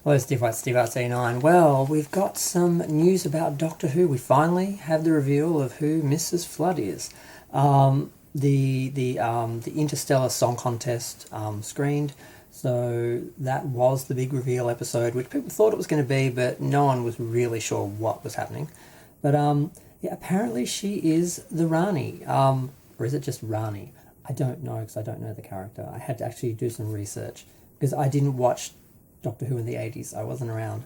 Hello, Steve White, Steve Arts 89. Well, we've got some news about Doctor Who. We finally have the reveal of who Mrs. Flood is. The Interstellar Song Contest screened, so that was the big reveal episode, which people thought it was going to be, but no one was really sure what was happening. But yeah, apparently she is the Rani, or is it just Rani? I don't know because I don't know the character. I had to actually do some research because I didn't watch Doctor Who in the 80s. I wasn't around.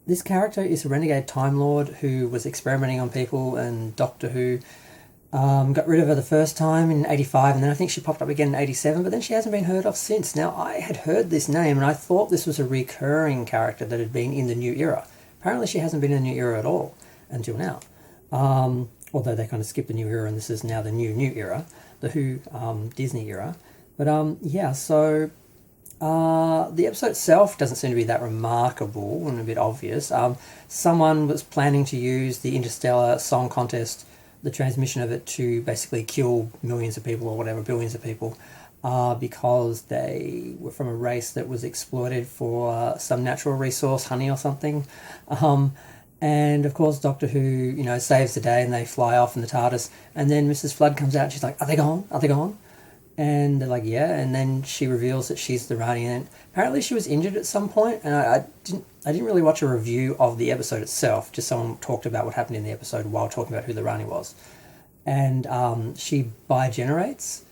This character is a renegade Time Lord who was experimenting on people, and Doctor Who got rid of her the first time in 85, and then I think she popped up again in 87, but then she hasn't been heard of since. Now, I had heard this name, and I thought this was a recurring character that had been in the New Era. Apparently she hasn't been in the New Era at all until now. Although they kind of skipped the New Era, and this is now the New Era, the Who Disney Era. But yeah, so the episode itself doesn't seem to be that remarkable and a bit obvious. Someone was planning to use the Interstellar Song Contest, the transmission of it, to basically kill millions of people or whatever, billions of people, because they were from a race that was exploited for some natural resource, honey or something. And of course, Doctor Who, saves the day, and they fly off in the TARDIS. And then Mrs. Flood comes out, and she's like, "Are they gone? Are they gone?" And they're like, "Yeah." And then she reveals that she's the Rani. And apparently, she was injured at some point. And I didn't really watch a review of the episode itself. Just someone talked about what happened in the episode while talking about who the Rani was. And she biogenerates.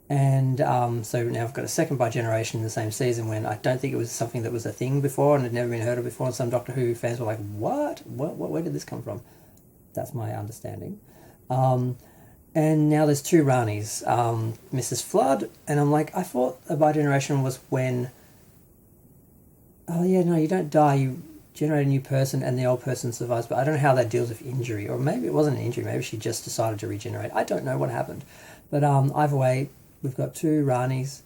And so now I've got a second biogeneration in the same season, when I don't think it was something that was a thing before and had never been heard of before. And some Doctor Who fans were like, "What? Where did this come from?" That's my understanding. And now there's two Ranis, Mrs. Flood, and I'm like, I thought a biogeneration was when, oh yeah, no, you don't die, you generate a new person and the old person survives, but I don't know how that deals with injury, or maybe it wasn't an injury, maybe she just decided to regenerate. I don't know what happened, but either way, we've got two Ranis,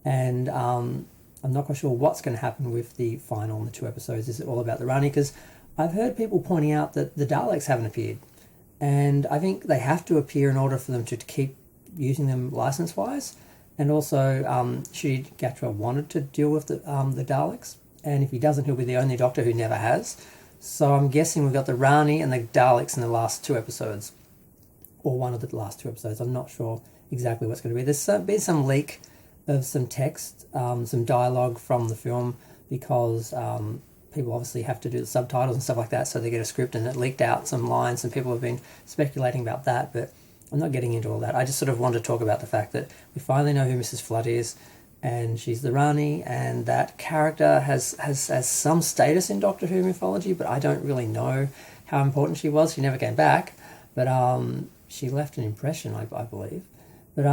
and I'm not quite sure what's going to happen with the final in the two episodes. Is it all about the Rani? Because I've heard people pointing out that the Daleks haven't appeared. And I think they have to appear in order for them to keep using them license-wise. And also, Ncuti Gatwa wanted to deal with the Daleks. And if he doesn't, he'll be the only Doctor who never has. So I'm guessing we've got the Rani and the Daleks in the last two episodes. Or one of the last two episodes. I'm not sure exactly what's going to be. There's been some leak of some text, some dialogue from the film, because people obviously have to do the subtitles and stuff like that, so they get a script, and it leaked out some lines, and people have been speculating about that, but I'm not getting into all that. I just sort of want to talk about the fact that we finally know who Mrs. Flood is, and she's the Rani, and that character has some status in Doctor Who mythology, but I don't really know how important she was. She never came back, but she left an impression, I believe. But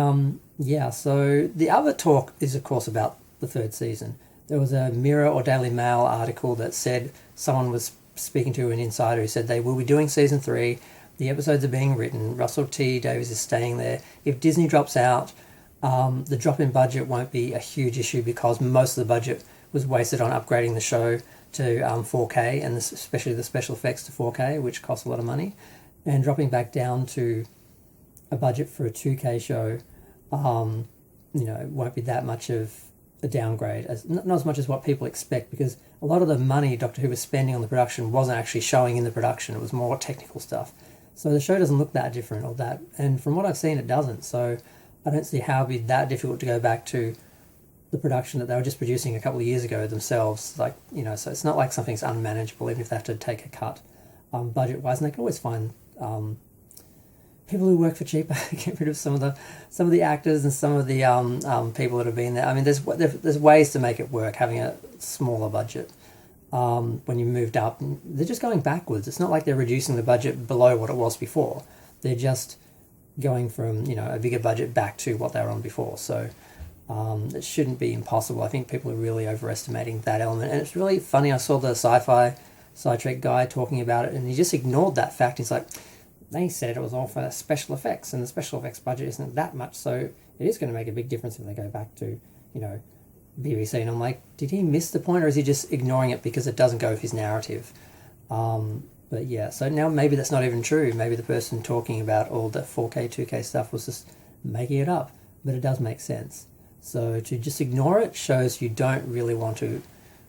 yeah, so the other talk is, of course, about the third season. There was a Mirror or Daily Mail article that said someone was speaking to an insider who said they will be doing season 3. The episodes are being written. Russell T Davies is staying there. If Disney drops out, the drop in budget won't be a huge issue, because most of the budget was wasted on upgrading the show to 4K, and especially the special effects to 4K, which costs a lot of money. And dropping back down to a budget for a 2K show, won't be that much of a downgrade, not as much as what people expect, because a lot of the money Doctor Who was spending on the production wasn't actually showing in the production. It was more technical stuff. So the show doesn't look that different, or that, and from what I've seen, it doesn't. So I don't see how it'd be that difficult to go back to the production that they were just producing a couple of years ago themselves. So it's not like something's unmanageable, even if they have to take a cut budget-wise, and they can always find people who work for cheaper, get rid of some of the actors and some of the people that have been there. I mean, there's ways to make it work, having a smaller budget. When you moved up, they're just going backwards. It's not like they're reducing the budget below what it was before. They're just going from a bigger budget back to what they were on before. So it shouldn't be impossible. I think people are really overestimating that element, and it's really funny. I saw the Sci-Fi Sci Trek guy talking about it, and he just ignored that fact. He's like, they said it was all for special effects, and the special effects budget isn't that much, so it is going to make a big difference if they go back to, BBC. And I'm like, did he miss the point, or is he just ignoring it because it doesn't go with his narrative? But yeah, so now maybe that's not even true. Maybe the person talking about all the 4K, 2K stuff was just making it up, but it does make sense. So to just ignore it shows you don't really want to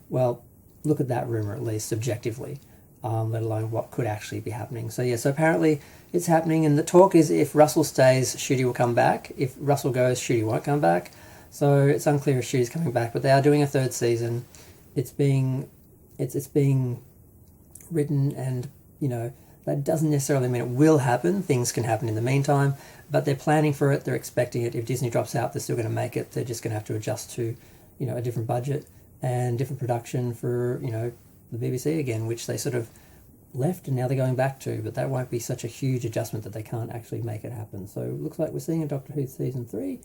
well, look at that rumor at least objectively, let alone what could actually be happening. So yeah, so apparently it's happening, and the talk is if Russell stays, Ncuti will come back. If Russell goes, Ncuti won't come back. So it's unclear if Ncuti's coming back, but they are doing a third season. It's being written, and that doesn't necessarily mean it will happen. Things can happen in the meantime, but they're planning for it. They're expecting it. If Disney drops out, they're still going to make it. They're just going to have to adjust to, a different budget and different production for, the BBC again, which they sort of left and now they're going back to. But that won't be such a huge adjustment that they can't actually make it happen. So it looks like we're seeing a Doctor Who season 3.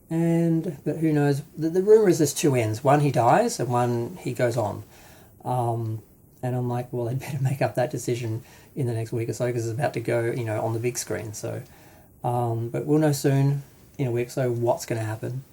But who knows? The rumour is there's two ends. One, he dies, and one, he goes on. And I'm like, well, they'd better make up that decision in the next week or so because it's about to go, on the big screen. So, but we'll know soon, in a week or so, what's going to happen.